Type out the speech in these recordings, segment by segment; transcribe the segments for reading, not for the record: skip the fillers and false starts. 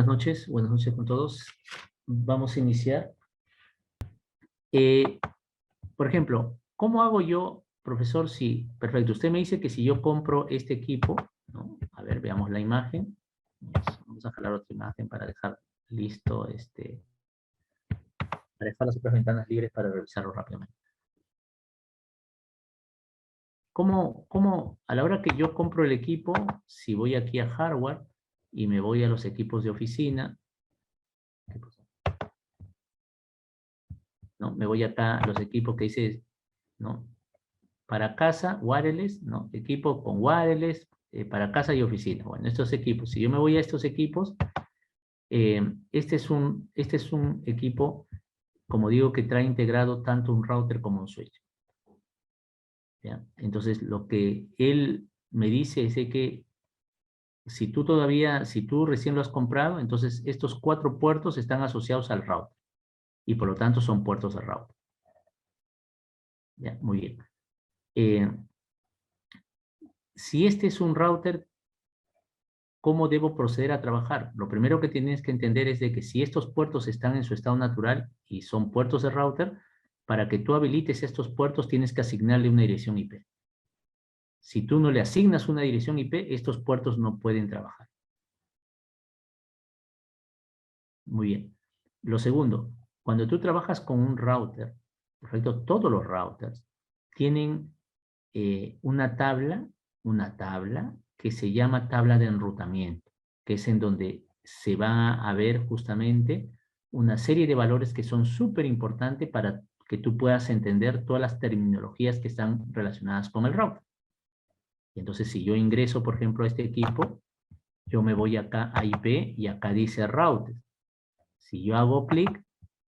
noches con todos. Vamos a iniciar. Por ejemplo, ¿cómo hago yo, profesor? Si, perfecto, usted me dice que si yo compro este equipo, ¿no? A ver, veamos la imagen. Vamos a jalar otra imagen para dejar listo, para dejar las otras ventanas libres para revisarlo rápidamente. ¿Cómo, a la hora que yo compro el equipo, si voy aquí a hardware y me voy a los equipos de oficina, ¿no? Me voy acá a los equipos que dice, ¿no? Para casa, wireless, ¿no? Equipo con wireless, para casa y oficina. Bueno, estos equipos, si yo me voy a estos equipos, este es un equipo, como digo, que trae integrado tanto un router como un switch. ¿Ya? Entonces, lo que él me dice es de que si tú recién lo has comprado, entonces estos 4 puertos están asociados al router y por lo tanto son puertos de router. ¿Ya? Muy bien. Si este es un router, ¿cómo debo proceder a trabajar? Lo primero que tienes que entender es de que si estos puertos están en su estado natural y son puertos de router, para que tú habilites estos puertos tienes que asignarle una dirección IP. Si tú no le asignas una dirección IP, estos puertos no pueden trabajar. Muy bien. Lo segundo, cuando tú trabajas con un router, perfecto, todos los routers tienen una tabla que se llama tabla de enrutamiento, que es en donde se va a ver justamente una serie de valores que son súper importantes para que tú puedas entender todas las terminologías que están relacionadas con el router. Entonces, si yo ingreso, por ejemplo, a este equipo, yo me voy acá a IP y acá dice router. Si yo hago clic,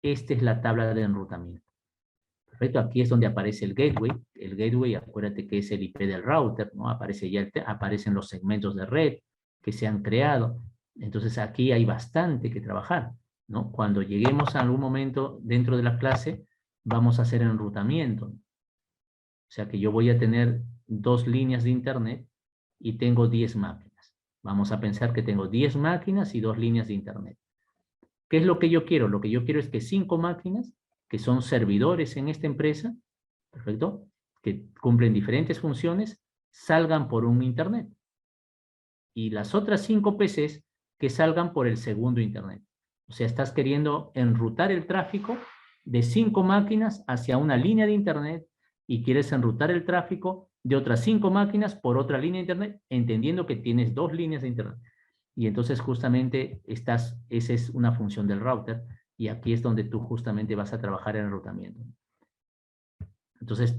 esta es la tabla de enrutamiento. Perfecto, aquí es donde aparece el gateway. El gateway, acuérdate que es el IP del router, ¿no? Aparecen los segmentos de red que se han creado. Entonces aquí hay bastante que trabajar, ¿no? Cuando lleguemos a algún momento dentro de la clase, vamos a hacer enrutamiento. O sea que yo voy a tener 2 líneas de internet y tengo 10 máquinas. Vamos a pensar que tengo 10 máquinas y 2 líneas de internet. ¿Qué es lo que yo quiero? Lo que yo quiero es que 5 máquinas, que son servidores en esta empresa, perfecto, que cumplen diferentes funciones, salgan por un internet. Y las otras 5 PCs que salgan por el segundo internet. O sea, estás queriendo enrutar el tráfico de 5 máquinas hacia una línea de internet y quieres enrutar el tráfico de otras 5 máquinas por otra línea de internet, entendiendo que tienes 2 líneas de internet. Y entonces justamente esa es una función del router y aquí es donde tú justamente vas a trabajar en enrutamiento. Entonces,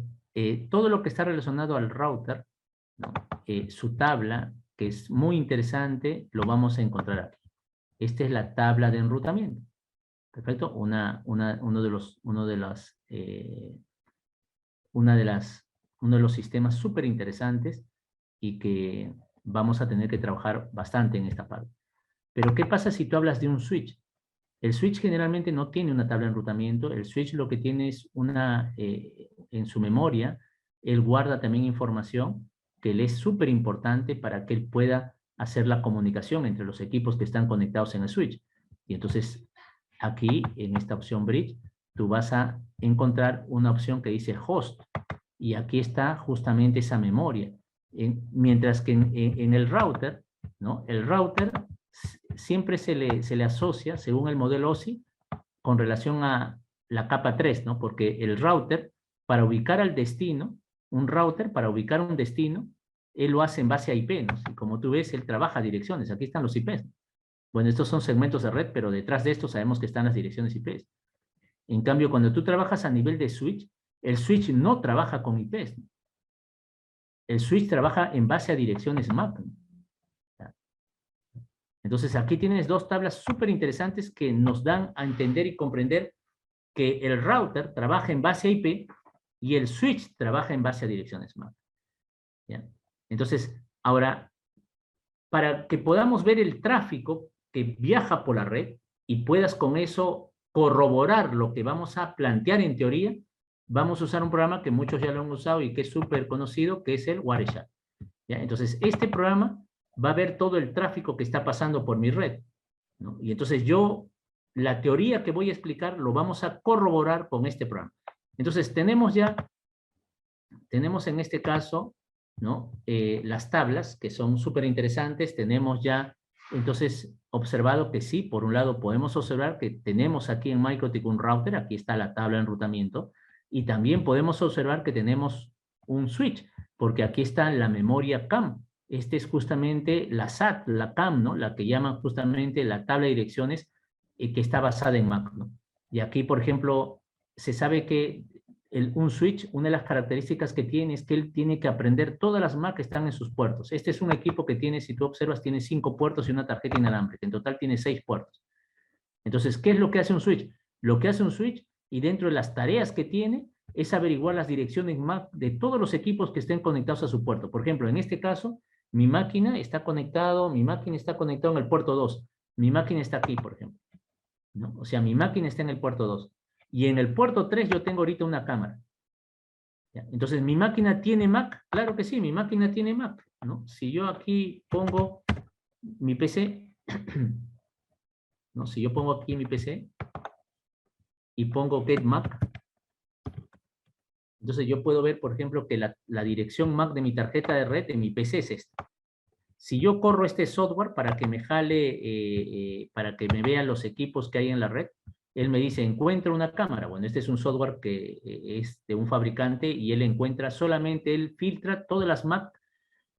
todo lo que está relacionado al router, ¿no? Su tabla, que es muy interesante, lo vamos a encontrar aquí. Esta es la tabla de enrutamiento. Perfecto. Uno de los sistemas súper interesantes y que vamos a tener que trabajar bastante en esta parte. Pero ¿qué pasa si tú hablas de un switch? El switch generalmente no tiene una tabla de enrutamiento. El switch lo que tiene es en su memoria, él guarda también información que le es súper importante para que él pueda hacer la comunicación entre los equipos que están conectados en el switch. Y entonces, aquí, en esta opción Bridge, tú vas a encontrar una opción que dice Host. Y aquí está justamente esa memoria. Mientras que en el router, ¿no? El router siempre se le asocia, según el modelo OSI, con relación a la capa 3, ¿no? Porque el router, para ubicar al destino, un router para ubicar un destino, él lo hace en base a IP, ¿no? Y como tú ves, él trabaja direcciones, aquí están los IPs. Bueno, estos son segmentos de red, pero detrás de esto sabemos que están las direcciones IPs. En cambio, cuando tú trabajas a nivel de switch, el switch no trabaja con IPs. El switch trabaja en base a direcciones MAC. Entonces, aquí tienes 2 tablas súper interesantes que nos dan a entender y comprender que el router trabaja en base a IP y el switch trabaja en base a direcciones MAC. ¿Ya? Entonces, ahora, para que podamos ver el tráfico que viaja por la red y puedas con eso corroborar lo que vamos a plantear en teoría, vamos a usar un programa que muchos ya lo han usado y que es súper conocido, que es el Wireshark. ¿Ya? Entonces, este programa va a ver todo el tráfico que está pasando por mi red. ¿no? Y entonces la teoría que voy a explicar lo vamos a corroborar con este programa. Entonces tenemos en este caso, ¿no? Las tablas, que son súper interesantes. Tenemos ya, entonces, observado que sí, por un lado podemos observar que tenemos aquí en MikroTik un router, aquí está la tabla de enrutamiento, y también podemos observar que tenemos un switch, porque aquí está la memoria CAM. Este es justamente la SAT, la CAM, ¿no? La que llaman justamente la tabla de direcciones que está basada en Mac, ¿no? Y aquí, por ejemplo, se sabe que un switch, una de las características que tiene es que él tiene que aprender todas las Mac que están en sus puertos. Este es un equipo que tiene, si tú observas, tiene 5 puertos y una tarjeta inalámbrica. En total tiene 6 puertos. Entonces, ¿qué es lo que hace un switch? Lo que hace un switch, y dentro de las tareas que tiene, es averiguar las direcciones MAC de todos los equipos que estén conectados a su puerto. Por ejemplo, en este caso, mi máquina está conectado en el puerto 2. Mi máquina está aquí, por ejemplo, ¿no? O sea, mi máquina está en el puerto 2. Y en el puerto 3 yo tengo ahorita una cámara. ¿Ya? Entonces, ¿mi máquina tiene Mac? Claro que sí, mi máquina tiene Mac, ¿no? Si yo aquí pongo mi PC, ¿no? Si yo pongo aquí mi PC y pongo get Mac, entonces yo puedo ver, por ejemplo, que la dirección MAC de mi tarjeta de red de mi PC es esta. Si yo corro este software para que me jale, para que me vean los equipos que hay en la red, él me dice, encuentra una cámara. Bueno, este es un software que es de un fabricante y él encuentra solamente, él filtra todas las Mac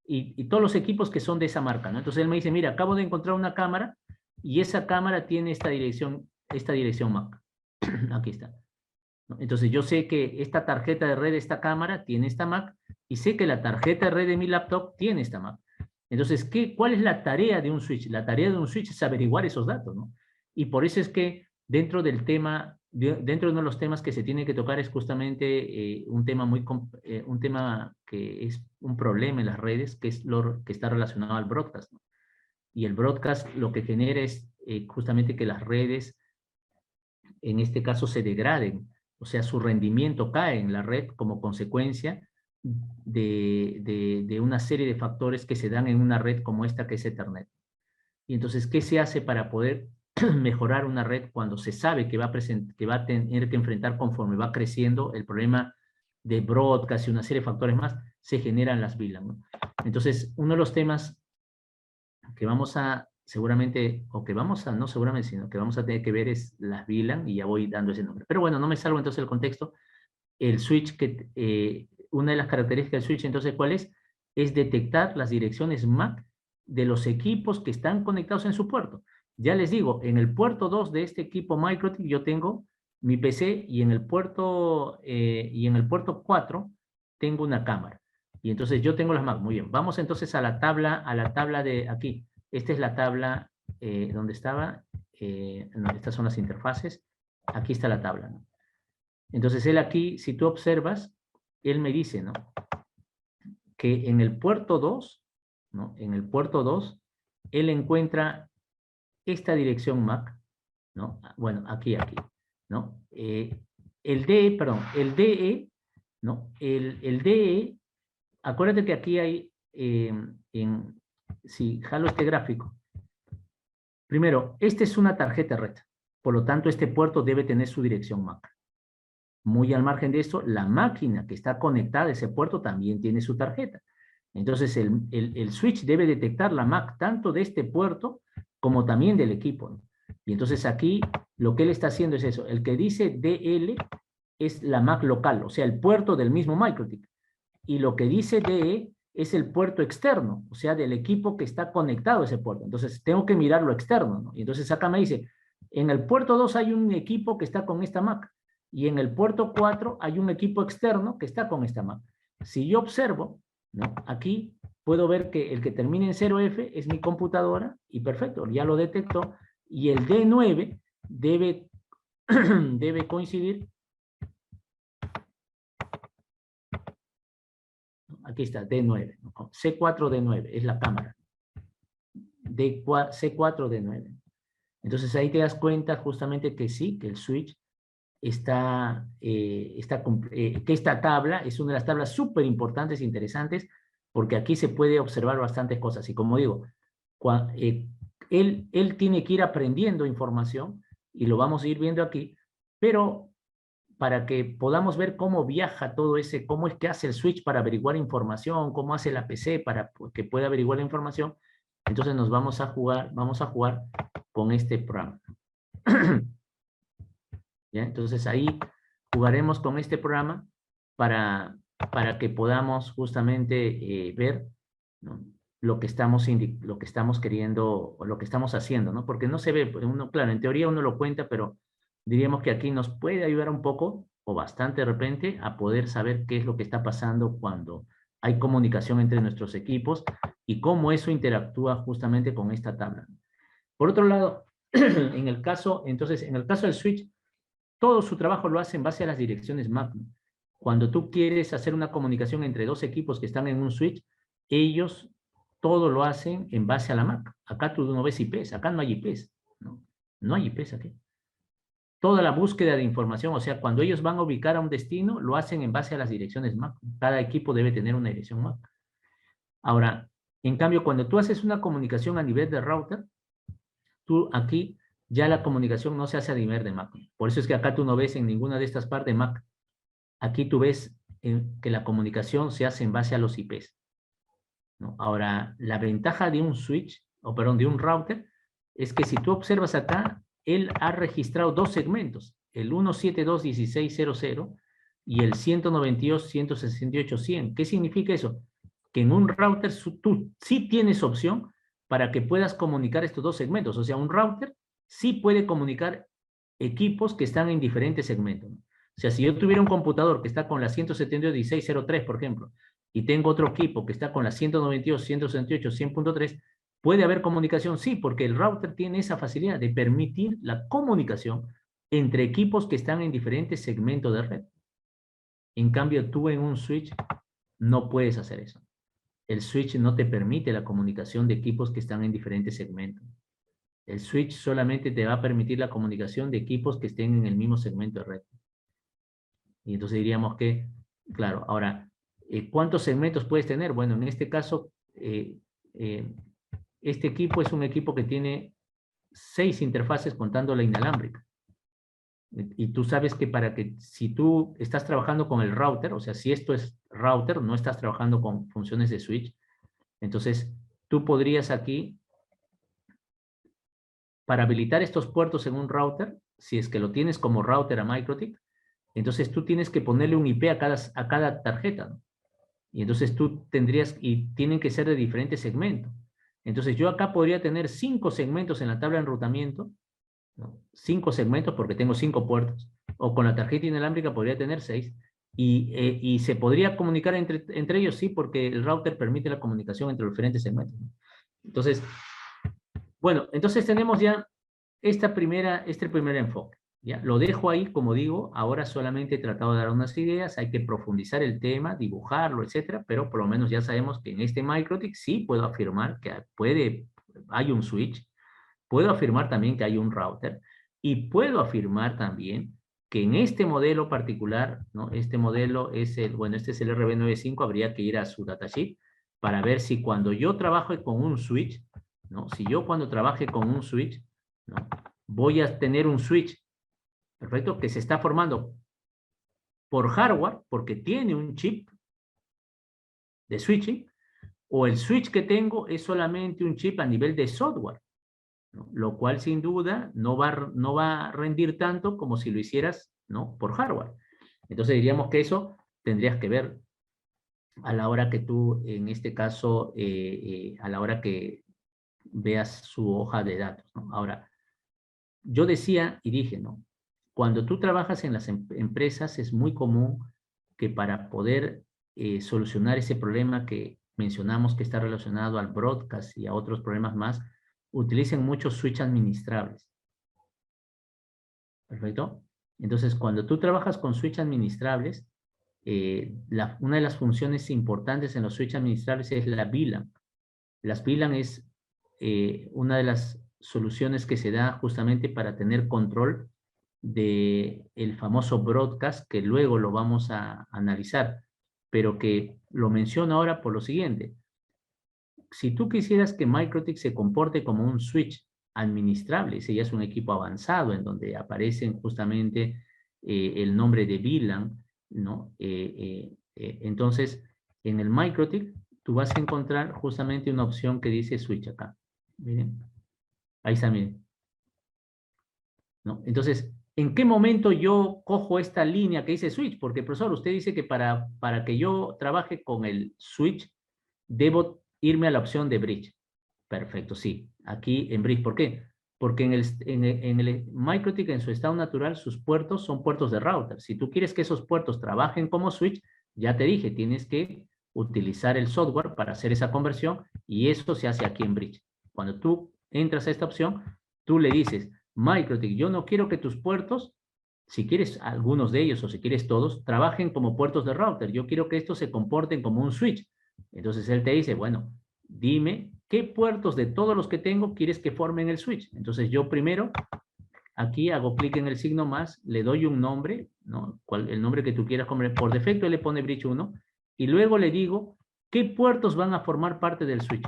y todos los equipos que son de esa marca, ¿no? Entonces él me dice, mira, acabo de encontrar una cámara y esa cámara tiene esta dirección MAC. Aquí está. ¿No? Entonces yo sé que esta tarjeta de red de esta cámara tiene esta MAC y sé que la tarjeta de red de mi laptop tiene esta MAC. Entonces, ¿cuál es la tarea de un switch? La tarea de un switch es averiguar esos datos, ¿no? Y por eso es que dentro del tema, dentro de uno de los temas que se tiene que tocar es justamente un tema que es un problema en las redes, que es lo que está relacionado al broadcast, ¿no? Y el broadcast lo que genera es justamente que las redes, en este caso, se degraden, o sea, su rendimiento cae en la red como consecuencia de una serie de factores que se dan en una red como esta que es Ethernet. Y entonces, ¿qué se hace para poder mejorar una red cuando se sabe que va a tener que enfrentar conforme va creciendo el problema de broadcast y una serie de factores más? Se generan las VLAN, ¿no? Entonces, uno de los temas que vamos a seguramente, o que vamos a, no seguramente, sino que vamos a tener que ver es las VLAN, y ya voy dando ese nombre. Pero bueno, no me salgo entonces del contexto. El switch, una de las características del switch, entonces, ¿cuál es? Es detectar las direcciones MAC de los equipos que están conectados en su puerto. Ya les digo, en el puerto 2 de este equipo MikroTik yo tengo mi PC y en el puerto 4 tengo una cámara. Y entonces yo tengo las MAC. Muy bien. Vamos entonces a la tabla de aquí. Esta es la tabla donde estaba. No, estas son las interfaces. Aquí está la tabla, ¿no? Entonces él aquí, si tú observas, él me dice, ¿no? Que en el puerto 2, ¿no? En el puerto 2, él encuentra esta dirección MAC, ¿no? Bueno, aquí, ¿no? El DE, ¿no? El DE, acuérdate que aquí hay, si jalo este gráfico, primero, esta es una tarjeta red, por lo tanto, este puerto debe tener su dirección MAC. Muy al margen de esto, la máquina que está conectada a ese puerto también tiene su tarjeta. Entonces, el switch debe detectar la MAC tanto de este puerto como también del equipo, ¿no? Y entonces aquí lo que él está haciendo es eso. El que dice DL es la MAC local, o sea, el puerto del mismo MikroTik. Y lo que dice DE es el puerto externo, o sea, del equipo que está conectado a ese puerto. Entonces, tengo que mirar lo externo, ¿no? Y entonces acá me dice, en el puerto 2 hay un equipo que está con esta MAC. Y en el puerto 4 hay un equipo externo que está con esta MAC. Si yo observo, ¿no? Aquí puedo ver que el que termina en 0F es mi computadora y perfecto, ya lo detectó. Y el D9 debe coincidir. Aquí está, D9. C4D9 es la cámara. C4D9. Entonces ahí te das cuenta justamente que sí, que el switch que esta tabla es una de las tablas súper importantes e interesantes, porque aquí se puede observar bastantes cosas. Y como digo, él tiene que ir aprendiendo información, y lo vamos a ir viendo aquí, pero para que podamos ver cómo viaja todo ese, cómo es que hace el switch para averiguar información, cómo hace la PC para que pueda averiguar la información, entonces nos vamos a jugar con este programa. ¿Ya? Entonces ahí jugaremos con este programa para que podamos justamente ver, ¿no?, lo que estamos queriendo, o lo que estamos haciendo, ¿no? Porque no se ve, uno, claro, en teoría uno lo cuenta, pero diríamos que aquí nos puede ayudar un poco, o bastante de repente, a poder saber qué es lo que está pasando cuando hay comunicación entre nuestros equipos y cómo eso interactúa justamente con esta tabla. Por otro lado, en el caso del switch, todo su trabajo lo hace en base a las direcciones MAC. Cuando tú quieres hacer una comunicación entre dos equipos que están en un switch, ellos todo lo hacen en base a la MAC. Acá tú no ves IPs, acá no hay IPs. No hay IPs aquí. Toda la búsqueda de información, o sea, cuando ellos van a ubicar a un destino, lo hacen en base a las direcciones MAC. Cada equipo debe tener una dirección MAC. Ahora, en cambio, cuando tú haces una comunicación a nivel de router, tú aquí ya la comunicación no se hace a nivel de MAC. Por eso es que acá tú no ves en ninguna de estas partes MAC. Aquí tú ves que la comunicación se hace en base a los IPs, ¿no? Ahora, la ventaja de un switch, de un router, es que si tú observas acá, él ha registrado dos segmentos, el 172.16.00 y el 192.168.100. ¿Qué significa eso? Que en un router tú sí tienes opción para que puedas comunicar estos dos segmentos. O sea, un router sí puede comunicar equipos que están en diferentes segmentos, ¿no? O sea, si yo tuviera un computador que está con la 172.16.03, por ejemplo, y tengo otro equipo que está con la 192.168.100.3, ¿puede haber comunicación? Sí, porque el router tiene esa facilidad de permitir la comunicación entre equipos que están en diferentes segmentos de red. En cambio, tú en un switch no puedes hacer eso. El switch no te permite la comunicación de equipos que están en diferentes segmentos. El switch solamente te va a permitir la comunicación de equipos que estén en el mismo segmento de red. Y entonces diríamos que, claro, ahora, ¿cuántos segmentos puedes tener? Bueno, en este caso, este equipo es un equipo que tiene 6 interfaces contando la inalámbrica. Y tú sabes que si tú estás trabajando con el router, o sea, si esto es router, no estás trabajando con funciones de switch, entonces tú podrías aquí, para habilitar estos puertos en un router, si es que lo tienes como router a MikroTik, entonces tú tienes que ponerle un IP a cada tarjeta, ¿no? Y entonces tú y tienen que ser de diferentes segmentos. Entonces yo acá podría tener 5 segmentos en la tabla de enrutamiento, ¿no? 5 segmentos porque tengo 5 puertos. O con la tarjeta inalámbrica podría tener 6. Y se podría comunicar entre ellos, sí, porque el router permite la comunicación entre los diferentes segmentos, ¿no? Entonces, bueno, entonces tenemos ya este primer enfoque. ¿Ya? Lo dejo ahí, como digo, ahora solamente he tratado de dar unas ideas, hay que profundizar el tema, dibujarlo, etcétera, pero por lo menos ya sabemos que en este MikroTik sí puedo afirmar que hay un switch, puedo afirmar también que hay un router, y puedo afirmar también que en este modelo particular, ¿no? Este modelo es este es el RB95, habría que ir a su datasheet para ver si cuando yo trabaje con un switch, ¿no? Si yo cuando trabaje con un switch, ¿no?, voy a tener un switch, perfecto, que se está formando por hardware, porque tiene un chip de switching, o el switch que tengo es solamente un chip a nivel de software, ¿no? Lo cual sin duda no va a rendir tanto como si lo hicieras, ¿no?, por hardware. Entonces diríamos que eso tendrías que ver a la hora que tú, en este caso, a la hora que veas su hoja de datos, ¿no? Ahora, yo decía y dije, ¿no?, cuando tú trabajas en las empresas es muy común que para poder solucionar ese problema que mencionamos que está relacionado al broadcast y a otros problemas más, utilicen muchos switch administrables. ¿Perfecto? Entonces, cuando tú trabajas con switch administrables, una de las funciones importantes en los switch administrables es la VLAN. Las VLAN es una de las soluciones que se da justamente para tener control de el famoso broadcast, que luego lo vamos a analizar, pero que lo menciono ahora por lo siguiente. si tú quisieras que MikroTik se comporte como un switch administrable, ese ya es un equipo avanzado en donde aparecen justamente el nombre de VLAN, ¿no? Entonces, en el MikroTik, tú vas a encontrar justamente una opción que dice switch acá. Miren, ahí está, miren. ¿No? Entonces, ¿en qué momento yo cojo esta línea que dice switch? Porque, profesor, usted dice que para que yo trabaje con el switch, debo irme a la opción de bridge. Perfecto, sí. Aquí en bridge. ¿Por qué? Porque en el MikroTik, en su estado natural, sus puertos son puertos de router. Si tú quieres que esos puertos trabajen como switch, ya te dije, tienes que utilizar el software para hacer esa conversión y eso se hace aquí en bridge. Cuando tú entras a esta opción, tú le dices, MikroTik, yo no quiero que tus puertos, si quieres algunos de ellos o si quieres todos, trabajen como puertos de router. Yo quiero que estos se comporten como un switch. Entonces él te dice, bueno, dime qué puertos de todos los que tengo quieres que formen el switch. Entonces yo primero, aquí hago clic en el signo más, le doy un nombre, ¿no? El nombre que tú quieras. Por defecto él le pone bridge 1, y luego le digo qué puertos van a formar parte del switch.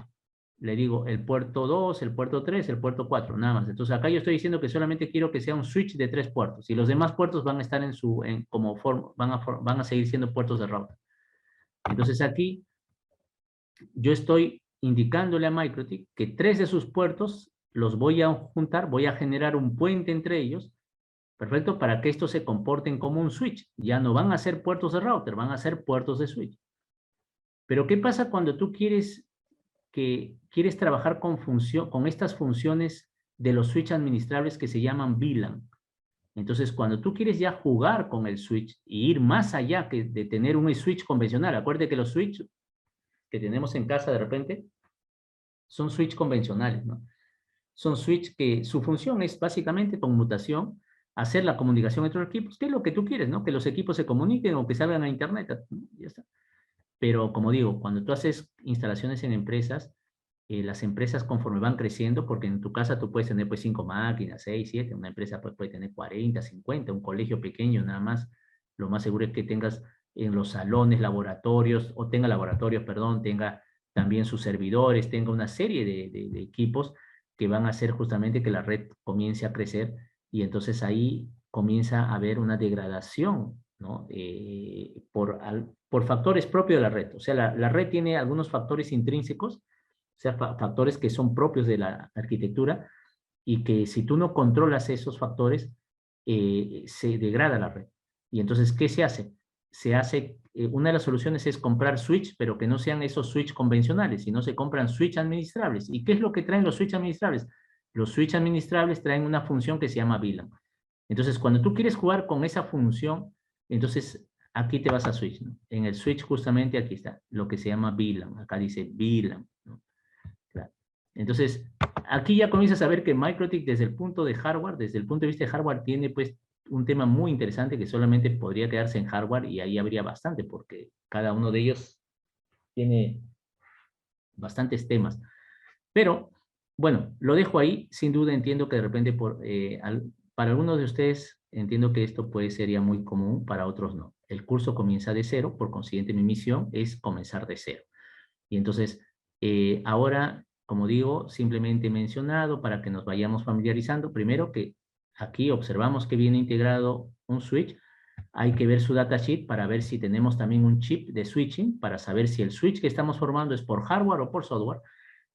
Le digo el puerto 2, el puerto 3, el puerto 4, nada más. Entonces acá yo estoy diciendo que solamente quiero que sea un switch de 3 puertos, y los demás puertos van a estar van a seguir siendo puertos de router. Entonces aquí yo estoy indicándole a MikroTik que 3 de sus puertos los voy a juntar, voy a generar un puente entre ellos, perfecto, para que estos se comporten como un switch. Ya no van a ser puertos de router, van a ser puertos de switch. Pero ¿qué pasa cuando tú quieres trabajar con estas funciones de los switch administrables que se llaman VLAN? Entonces, cuando tú quieres ya jugar con el switch y ir más allá que de tener un switch convencional, acuérdate que los switch que tenemos en casa de repente son switch convencionales, ¿no? Son switch que su función es básicamente conmutación, hacer la comunicación entre los equipos, que es lo que tú quieres, ¿no? Que los equipos se comuniquen o que salgan a internet, ¿no? Ya está. Pero como digo, cuando tú haces instalaciones en empresas, las empresas conforme van creciendo, porque en tu casa tú puedes tener pues 5 máquinas, 6, 7, una empresa pues, puede tener 40, 50, un colegio pequeño nada más, lo más seguro es que tengas en los salones, laboratorios, o tenga laboratorios, perdón, tenga también sus servidores, tenga una serie de equipos que van a hacer justamente que la red comience a crecer, y entonces ahí comienza a haber una degradación, ¿no? Por factores propios de la red. O sea, la red tiene algunos factores intrínsecos, o sea, factores que son propios de la arquitectura, y que si tú no controlas esos factores, se degrada la red. Y entonces, ¿qué se hace? Una de las soluciones es comprar switch, pero que no sean esos switch convencionales, sino se compran switch administrables. ¿Y qué es lo que traen los switch administrables? Los switch administrables traen una función que se llama VLAN. Entonces, cuando tú quieres jugar con esa función, entonces aquí te vas a switch, ¿no? En el switch justamente aquí está, lo que se llama VLAN. Acá dice VLAN, ¿no? Claro. Entonces, aquí ya comienzas a ver que MikroTik desde el punto de hardware, desde el punto de vista de hardware, tiene pues un tema muy interesante que solamente podría quedarse en hardware, y ahí habría bastante, porque cada uno de ellos tiene bastantes temas. Pero, bueno, lo dejo ahí. Sin duda entiendo que de repente para algunos de ustedes entiendo que esto puede ser ya muy común, para otros no. El curso comienza de cero, por consiguiente mi misión es comenzar de cero. Y entonces, ahora, como digo, simplemente he mencionado para que nos vayamos familiarizando. Primero que aquí observamos que viene integrado un switch. Hay que ver su datasheet para ver si tenemos también un chip de switching, para saber si el switch que estamos formando es por hardware o por software.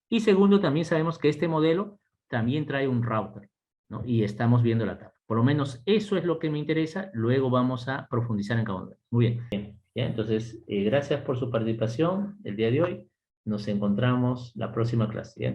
Y segundo, también sabemos que este modelo también trae un router, ¿no? Y estamos viendo la tabla. Por lo menos eso es lo que me interesa. Luego vamos a profundizar en cada uno. Muy bien. Bien, ¿ya? Entonces, gracias por su participación el día de hoy. Nos encontramos la próxima clase, ¿ya?